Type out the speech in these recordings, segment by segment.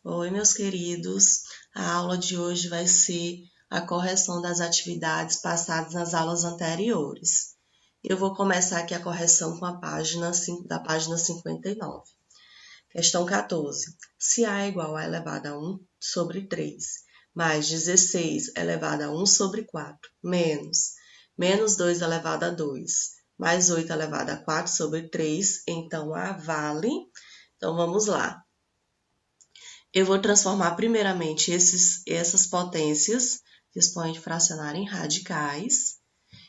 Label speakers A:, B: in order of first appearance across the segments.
A: Oi, meus queridos. A aula de hoje vai ser a correção das atividades passadas nas aulas anteriores. Eu vou começar aqui a correção com a página da página 59. Questão 14. Se A é igual a elevado a 1 sobre 3, mais 16 elevado a 1 sobre 4, menos 2 elevado a 2, mais 8 elevado a 4 sobre 3, então A vale. Então, vamos lá. Eu vou transformar primeiramente essas potências de expoente fracionário em radicais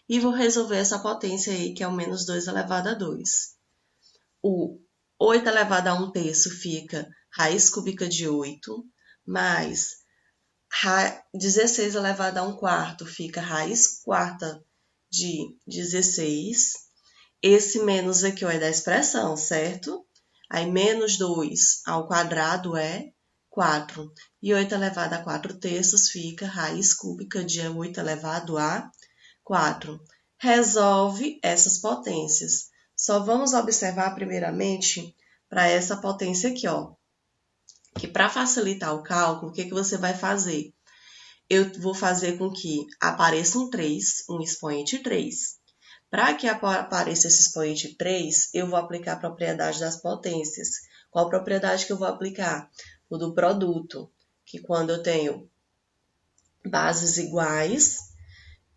A: e vou resolver essa potência aí, que é o menos 2 elevado a 2. O 8 elevado a 1 terço fica raiz cúbica de 8, mais 16 elevado a 1 quarto fica raiz quarta de 16. Esse menos aqui é da expressão, certo? Aí, menos 2 ao quadrado é 4. E 8 elevado a 4 terços fica raiz cúbica de 8 elevado a 4. Resolve essas potências. Só vamos observar primeiramente para essa potência aqui, ó. Que para facilitar o cálculo, o que você vai fazer? Eu vou fazer com que apareça um 3, um expoente 3. Para que apareça esse expoente 3, eu vou aplicar a propriedade das potências. Qual propriedade que eu vou aplicar? O do produto, que quando eu tenho bases iguais,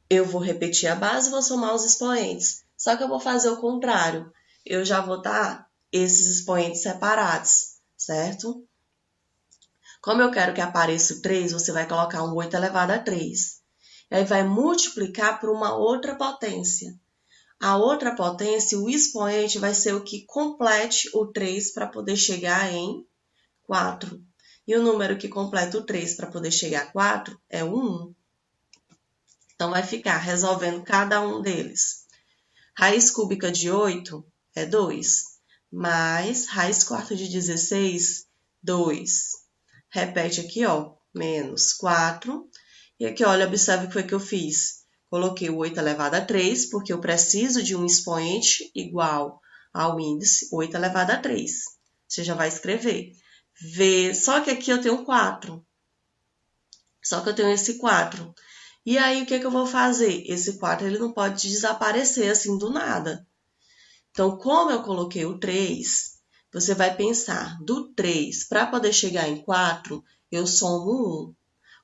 A: eu vou repetir a base e vou somar os expoentes. Só que eu vou fazer o contrário. Eu já vou dar esses expoentes separados, certo? Como eu quero que apareça o 3, você vai colocar um 8 elevado a 3. E aí vai multiplicar por uma outra potência. A outra potência, o expoente, vai ser o que complete o 3 para poder chegar em 4. E o número que completa o 3 para poder chegar a 4 é o 1. Então, vai ficar resolvendo cada um deles. Raiz cúbica de 8 é 2, mais raiz quarta de 16, 2. Repete aqui, ó, menos 4. E aqui, olha, observe o que foi que eu fiz. Coloquei o 8 elevado a 3, porque eu preciso de um expoente igual ao índice 8 elevado a 3. Você já vai escrever. Só que aqui eu tenho 4. Só que eu tenho esse 4. E aí, o que eu vou fazer? Esse 4 ele não pode desaparecer assim do nada. Então, como eu coloquei o 3, você vai pensar, do 3 para poder chegar em 4, eu somo 1.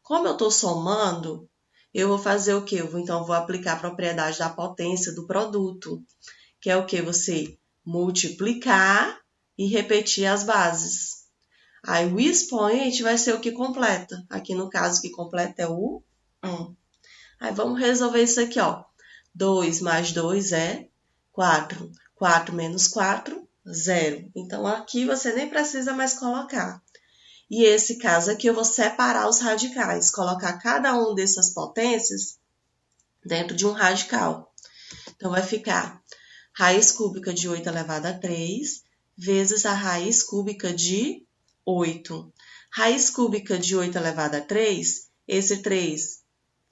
A: Como eu estou somando, eu vou fazer o quê? Então, vou aplicar a propriedade da potência do produto, que é o quê? Você multiplicar e repetir as bases. Aí, o expoente vai ser o que completa. Aqui, no caso, o que completa é o 1. Aí, vamos resolver isso aqui, ó. 2 mais 2 é 4. 4 menos 4, 0. Então, aqui você nem precisa mais colocar. E esse caso aqui eu vou separar os radicais, colocar cada um dessas potências dentro de um radical. Então, vai ficar raiz cúbica de 8 elevado a 3 vezes a raiz cúbica de 8. Raiz cúbica de 8 elevado a 3, esse 3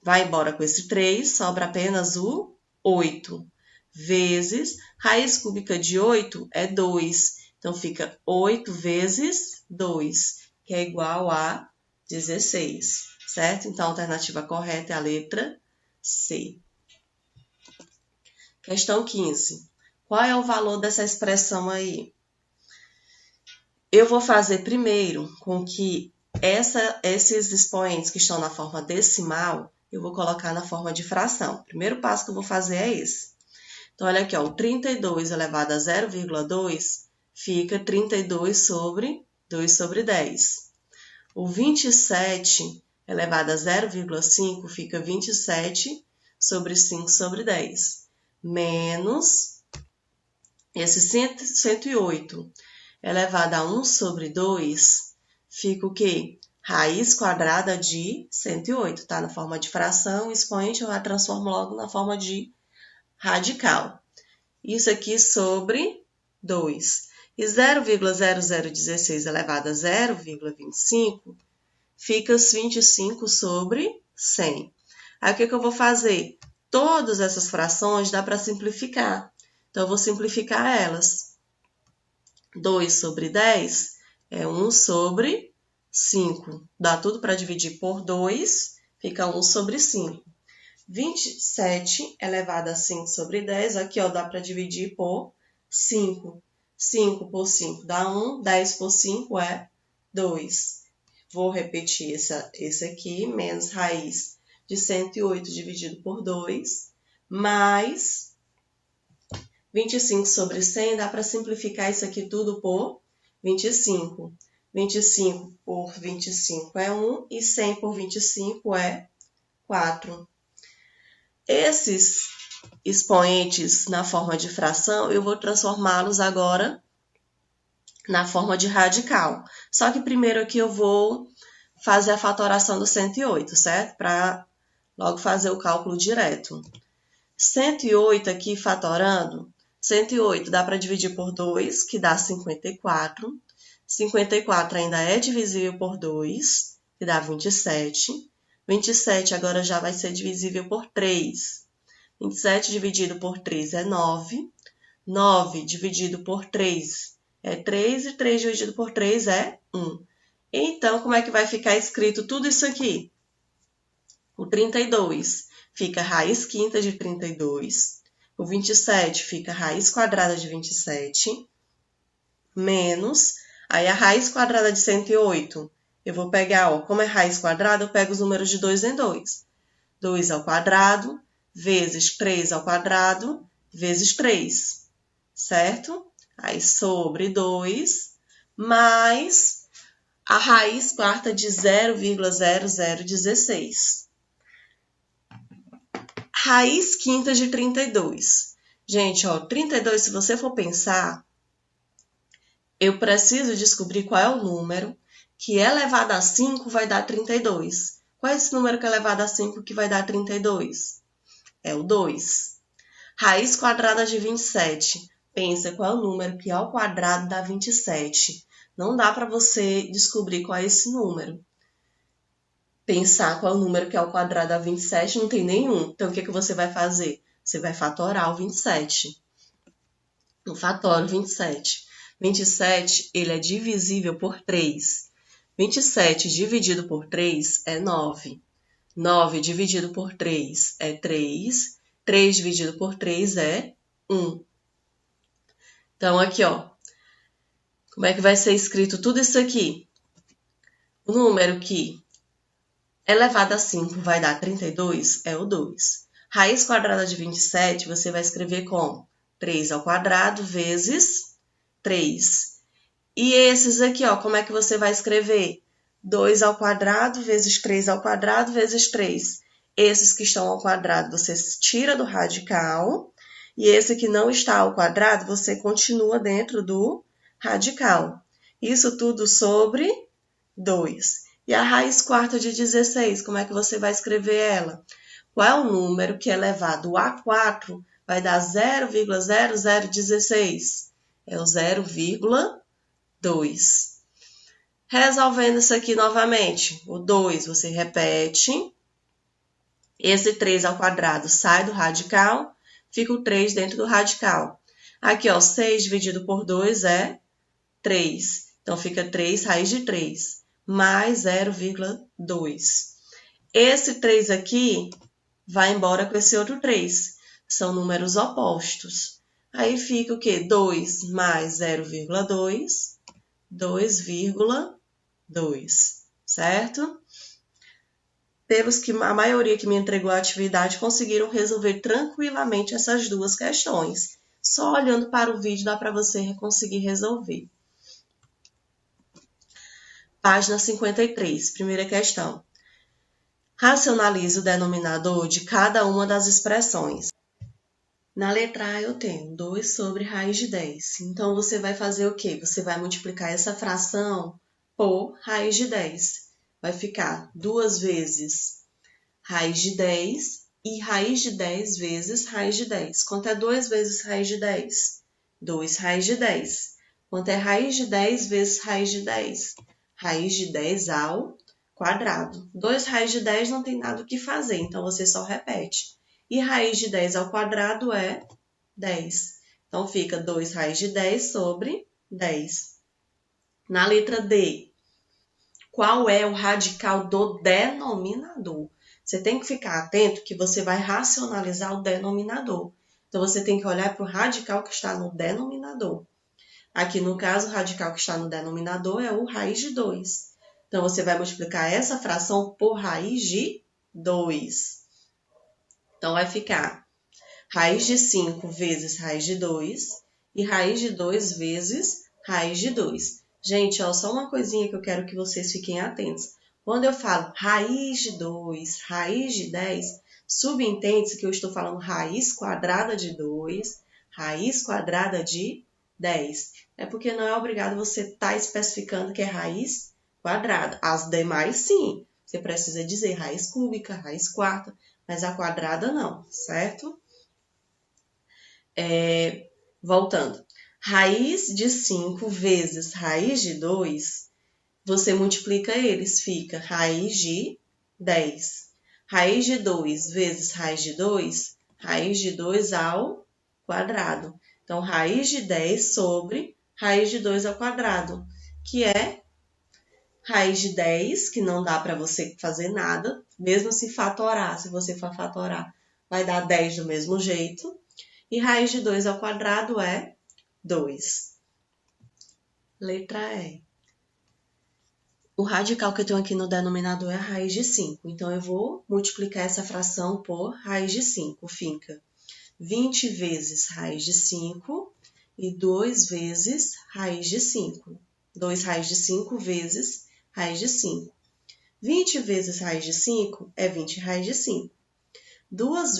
A: vai embora com esse 3, sobra apenas o 8. Vezes raiz cúbica de 8 é 2. Então, fica 8 vezes 2. Que é igual a 16, certo? Então, a alternativa correta é a letra C. Questão 15. Qual é o valor dessa expressão aí? Eu vou fazer primeiro com que esses expoentes que estão na forma decimal, eu vou colocar na forma de fração. O primeiro passo que eu vou fazer é esse. Então, olha aqui, ó, o 32 elevado a 0,2 fica 32 sobre 2 sobre 10. O 27 elevado a 0,5 fica 27 sobre 5 sobre 10. Menos esse 108 elevado a 1 sobre 2 fica o quê? Raiz quadrada de 108. Tá na forma de fração, expoente eu já transformo logo na forma de radical. Isso aqui sobre 2. E 0,0016 elevado a 0,25 fica 25 sobre 100. Aí, o que eu vou fazer? Todas essas frações dá para simplificar. Então, eu vou simplificar elas. 2 sobre 10 é 1 sobre 5 dá tudo para dividir por 2, fica 1 sobre 5. 27 elevado a 5 sobre 10, aqui ó, dá para dividir por 5. 5 por 5 dá 1, 10 por 5 é 2. Vou repetir esse aqui, menos raiz de 108 dividido por 2, mais 25 sobre 100, dá para simplificar isso aqui tudo por 25. 25 por 25 é 1 e 100 por 25 é 4. Esses expoentes na forma de fração, eu vou transformá-los agora na forma de radical. Só que primeiro aqui eu vou fazer a fatoração do 108, certo? Para logo fazer o cálculo direto. 108 aqui fatorando, 108 dá para dividir por 2, que dá 54. 54 ainda é divisível por 2, que dá 27. 27 agora já vai ser divisível por 3. 27 dividido por 3 é 9. 9 dividido por 3 é 3 e 3 dividido por 3 é 1. Então, como é que vai ficar escrito tudo isso aqui? O 32 fica raiz quinta de 32. O 27 fica raiz quadrada de 27. Menos, aí a raiz quadrada de 108. Eu vou pegar, ó, como é raiz quadrada, eu pego os números de 2 em 2. 2 ao quadrado, vezes 3 ao quadrado, vezes 3. Certo? Aí sobre 2, mais a raiz quarta de 0,0016. Raiz quinta de 32. Gente, ó, 32, se você for pensar, eu preciso descobrir qual é o número que elevado a 5 vai dar 32. Qual é esse número que é elevado a 5 que vai dar 32? É o 2. Raiz quadrada de 27. Pensa qual é o número que ao quadrado dá 27. Não dá para você descobrir qual é esse número. Pensar qual é o número que ao quadrado dá 27, não tem nenhum. Então, o que você vai fazer? Você vai fatorar o 27. Eu fatoro 27. 27, ele é divisível por 3. 27 dividido por 3 é 9. 9 dividido por 3 é 3. 3 dividido por 3 é 1. Então, aqui, ó. Como é que vai ser escrito tudo isso aqui? O número que elevado a 5 vai dar 32 é o 2. Raiz quadrada de 27, você vai escrever como? 3 ao quadrado vezes 3. E esses aqui, ó, como é que você vai escrever? 2 ao quadrado vezes 3 ao quadrado vezes 3. Esses que estão ao quadrado, você tira do radical. E esse que não está ao quadrado, você continua dentro do radical. Isso tudo sobre 2. E a raiz quarta de 16, como é que você vai escrever ela? Qual é o número que elevado a 4 vai dar 0,0016? É o 0,2. Resolvendo isso aqui novamente, o 2 você repete. Esse 3 ao quadrado sai do radical, fica o 3 dentro do radical. Aqui, ó, 6 dividido por 2 é 3. Então, fica 3 raiz de 3, mais 0,2. Esse 3 aqui vai embora com esse outro 3. São números opostos. Aí fica o quê? 2 mais 0,2, 2,2, certo? Pelos que a maioria que me entregou a atividade conseguiram resolver tranquilamente essas duas questões. Só olhando para o vídeo dá para você conseguir resolver. Página 53, primeira questão. Racionalize o denominador de cada uma das expressões. Na letra A eu tenho 2 sobre raiz de 10. Então, você vai fazer o quê? Você vai multiplicar essa fração por raiz de 10. Vai ficar 2 vezes raiz de 10 e raiz de 10 vezes raiz de 10. Quanto é 2 vezes raiz de 10? 2 raiz de 10. Quanto é raiz de 10 vezes raiz de 10? Raiz de 10 ao quadrado. 2 raiz de 10 não tem nada o que fazer, então você só repete. E raiz de 10 ao quadrado é 10. Então, fica 2 raiz de 10 sobre 10. Na letra D, qual é o radical do denominador. Você tem que ficar atento que você vai racionalizar o denominador. Então, você tem que olhar para o radical que está no denominador. Aqui, no caso, o radical que está no denominador é o raiz de 2. Então, você vai multiplicar essa fração por raiz de 2. Então, vai ficar raiz de 5 vezes raiz de 2 e raiz de 2 vezes raiz de 2. Gente, ó, só uma coisinha que eu quero que vocês fiquem atentos. Quando eu falo raiz de 2, raiz de 10, subentende-se que eu estou falando raiz quadrada de 2, raiz quadrada de 10. É porque não é obrigado você estar especificando que é raiz quadrada. As demais, sim. Você precisa dizer raiz cúbica, raiz quarta, mas a quadrada não, certo? Voltando. Raiz de 5 vezes raiz de 2, você multiplica eles, fica raiz de 10. Raiz de 2 vezes raiz de 2, raiz de 2 ao quadrado. Então, raiz de 10 sobre raiz de 2 ao quadrado, que é raiz de 10, que não dá para você fazer nada, mesmo se fatorar. Se você for fatorar, vai dar 10 do mesmo jeito. E raiz de 2 ao quadrado é 2. Letra E. O radical que eu tenho aqui no denominador é a raiz de 5. Então, eu vou multiplicar essa fração por raiz de 5. Fica 20 vezes raiz de 5 e 2 vezes raiz de 5. 2 raiz de 5 vezes raiz de 5. 20 vezes raiz de 5 é 20 raiz de 5. 2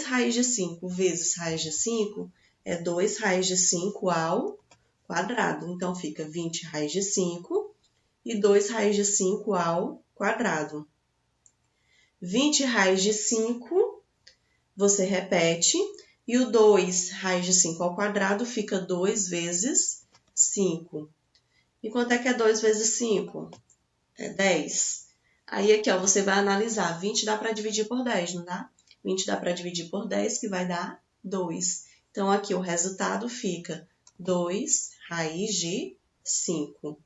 A: raiz de 5 vezes raiz de 5 é 2 raiz de 5 ao quadrado. Então, fica 20 raiz de 5 e 2 raiz de 5 ao quadrado. 20 raiz de 5, você repete, e o 2 raiz de 5 ao quadrado fica 2 vezes 5. E quanto é que é 2 vezes 5? É 10. Aí aqui, ó, você vai analisar. 20 dá para dividir por 10, não dá? 20 dá para dividir por 10, que vai dar 2. Então, aqui o resultado fica 2 raiz de 5.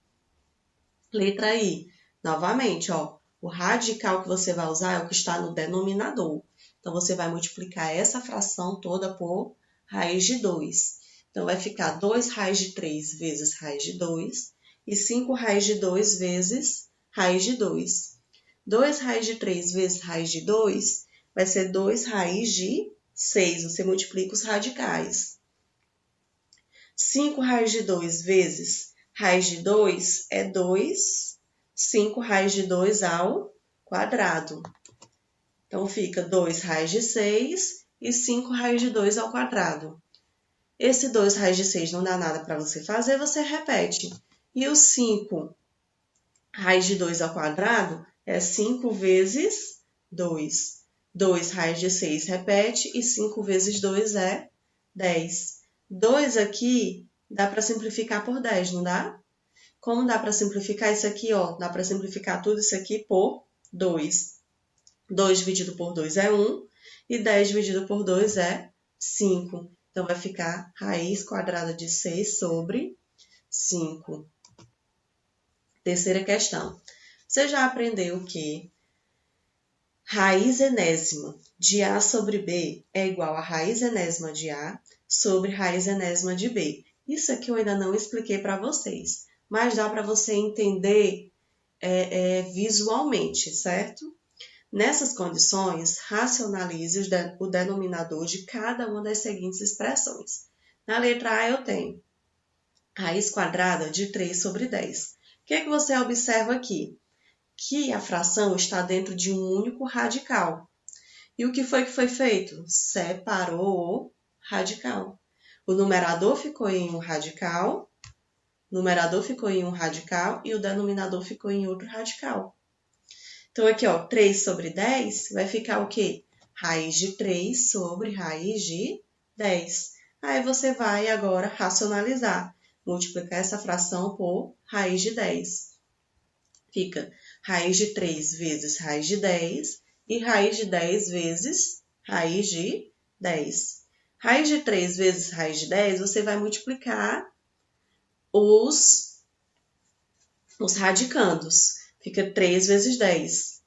A: Letra I. Novamente, ó, o radical que você vai usar é o que está no denominador. Então, você vai multiplicar essa fração toda por raiz de 2. Então, vai ficar 2 raiz de 3 vezes raiz de 2 e 5 raiz de 2 vezes raiz de 2. 2 raiz de 3 vezes raiz de 2 vai ser 2 raiz de 6. Você multiplica os radicais. 5 raiz de 2 vezes raiz de 2 é 2. 5 raiz de 2 ao quadrado. Então, fica 2 raiz de 6 e 5 raiz de 2 ao quadrado. Esse 2 raiz de 6 não dá nada para você fazer, você repete. E o 5 raiz de 2 ao quadrado é 5 vezes 2. 2 raiz de 6 repete e 5 vezes 2 é 10. 2 aqui dá para simplificar por 10, não dá? Como dá para simplificar isso aqui, ó? Dá para simplificar tudo isso aqui por 2. 2 dividido por 2 é 1 e 10 dividido por 2 é 5. Então, vai ficar raiz quadrada de 6 sobre 5. Terceira questão. Você já aprendeu que raiz enésima de A sobre B é igual a raiz enésima de A sobre raiz enésima de B. Isso aqui eu ainda não expliquei para vocês, mas dá para você entender visualmente, certo? Nessas condições, racionalize o denominador de cada uma das seguintes expressões. Na letra A eu tenho raiz quadrada de 3 sobre 10. O que você observa aqui? Que a fração está dentro de um único radical. E o que foi feito? Separou o radical. O numerador ficou em um radical, e o denominador ficou em outro radical. Então, aqui, ó, 3 sobre 10 vai ficar o quê? Raiz de 3 sobre raiz de 10. Aí você vai agora racionalizar, multiplicar essa fração por raiz de 10. Fica raiz de 3 vezes raiz de 10 e raiz de 10 vezes raiz de 10. Raiz de 3 vezes raiz de 10, você vai multiplicar os os radicandos. Fica 3 vezes 10.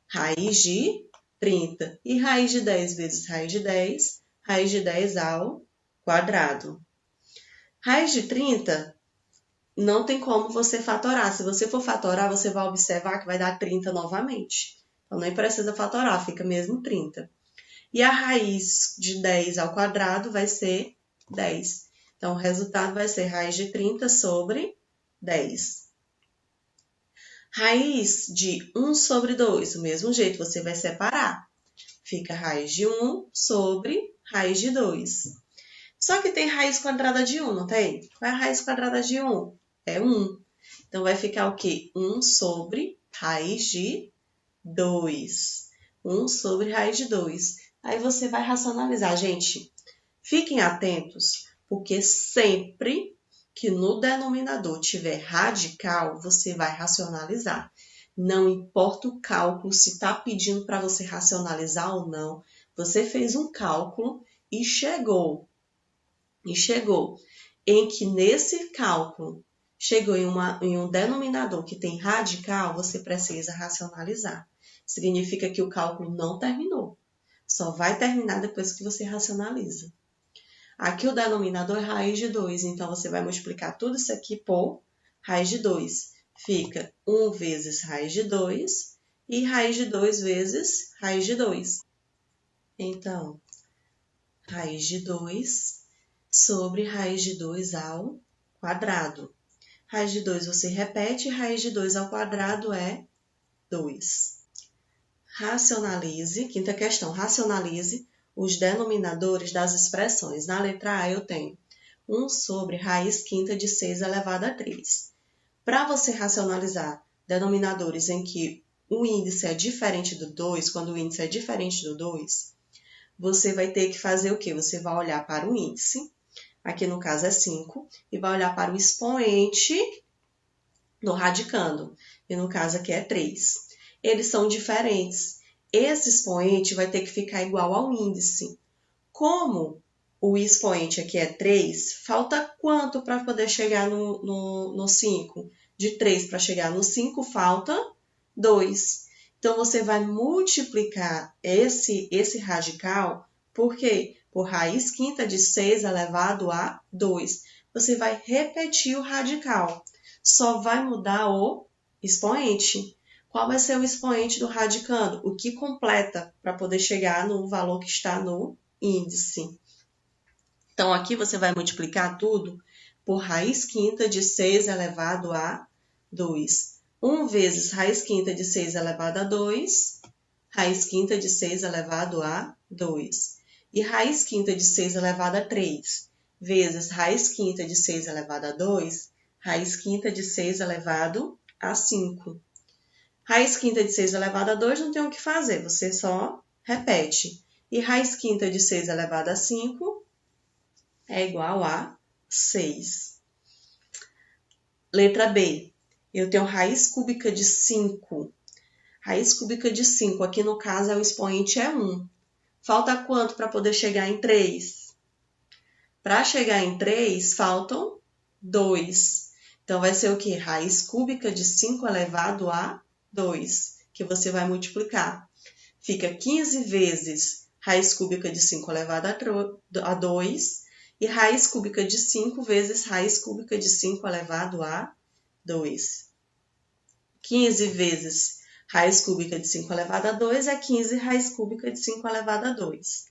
A: Raiz de 30. E raiz de 10 vezes raiz de 10, raiz de 10 ao quadrado. Raiz de 30 não tem como você fatorar. Se você for fatorar, você vai observar que vai dar 30 novamente. Então, nem precisa fatorar, fica mesmo 30. E a raiz de 10 ao quadrado vai ser 10. Então, o resultado vai ser raiz de 30 sobre 10. Raiz de 1 sobre 2, do mesmo jeito, você vai separar. Fica raiz de 1 sobre raiz de 2. Só que tem raiz quadrada de 1, não tem? Qual é a raiz quadrada de 1? É 1. Então, vai ficar o quê? 1 sobre raiz de 2. 1 sobre raiz de 2. Aí você vai racionalizar. Gente, fiquem atentos, porque sempre que no denominador tiver radical, você vai racionalizar. Não importa o cálculo, se está pedindo para você racionalizar ou não, você fez um cálculo e chegou em que nesse cálculo chegou em um denominador que tem radical, você precisa racionalizar. Significa que o cálculo não terminou. Só vai terminar depois que você racionaliza. Aqui o denominador é raiz de 2, então você vai multiplicar tudo isso aqui por raiz de 2. Fica 1 vezes raiz de 2 e raiz de 2 vezes raiz de 2. Então, raiz de 2 sobre raiz de 2 ao quadrado. Raiz de 2 você repete, raiz de 2 ao quadrado é 2. Racionalize, quinta questão, racionalize os denominadores das expressões. Na letra A eu tenho 1 sobre raiz quinta de 6 elevado a 3. Para você racionalizar denominadores em que o índice é diferente do 2, quando o índice é diferente do 2, você vai ter que fazer o quê? Você vai olhar para o índice, aqui no caso é 5, e vai olhar para o expoente do radicando, e no caso aqui é 3. Eles são diferentes. Esse expoente vai ter que ficar igual ao índice. Como o expoente aqui é 3, falta quanto para poder chegar no 5? De 3 para chegar no 5, falta 2. Então, você vai multiplicar esse radical, por quê? Por raiz quinta de 6 elevado a 2. Você vai repetir o radical, só vai mudar o expoente. Qual vai ser o expoente do radicando? O que completa para poder chegar no valor que está no índice. Então, aqui você vai multiplicar tudo por raiz quinta de 6 elevado a 2. 1 vezes raiz quinta de 6 elevado a 2, raiz quinta de 6 elevado a 2. E raiz quinta de 6 elevado a 3 vezes raiz quinta de 6 elevado a 2, raiz quinta de 6 elevado a 5. Raiz quinta de 6 elevado a 2 não tem o que fazer, você só repete. E raiz quinta de 6 elevado a 5 é igual a 6. Letra B. Eu tenho raiz cúbica de 5. Raiz cúbica de 5, aqui no caso o expoente é 1. Falta quanto para poder chegar em 3? Para chegar em 3, faltam 2. Então, vai ser o quê? Raiz cúbica de 5 elevado a 2, que você vai multiplicar. Fica 15 vezes raiz cúbica de 5 elevado a 2 e raiz cúbica de 5 vezes raiz cúbica de 5 elevado a 2. 15 vezes raiz cúbica de 5 elevado a 2 é 15 raiz cúbica de 5 elevado a 2.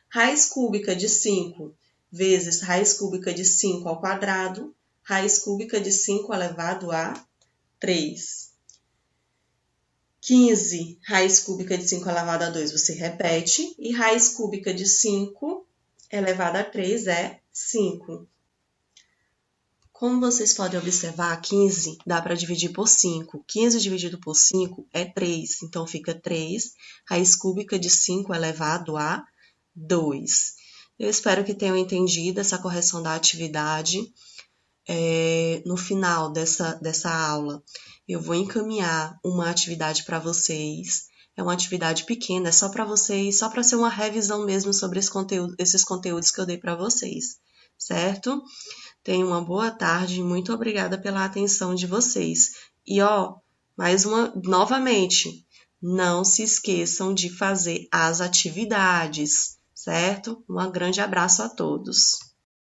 A: Raiz cúbica de 5 vezes raiz cúbica de 5 ao quadrado, raiz cúbica de 5 elevado a 3. 15 raiz cúbica de 5 elevado a 2 você repete, e raiz cúbica de 5 elevado a 3 é 5. Como vocês podem observar, 15 dá para dividir por 5. 15 dividido por 5 é 3, então fica 3 raiz cúbica de 5 elevado a 2. Eu espero que tenham entendido essa correção da atividade. No final dessa aula, eu vou encaminhar uma atividade para vocês. É uma atividade pequena, é só para vocês, só para ser uma revisão mesmo sobre esses conteúdos que eu dei para vocês, certo? Tenham uma boa tarde e muito obrigada pela atenção de vocês. E novamente, não se esqueçam de fazer as atividades, certo? Um grande abraço a todos.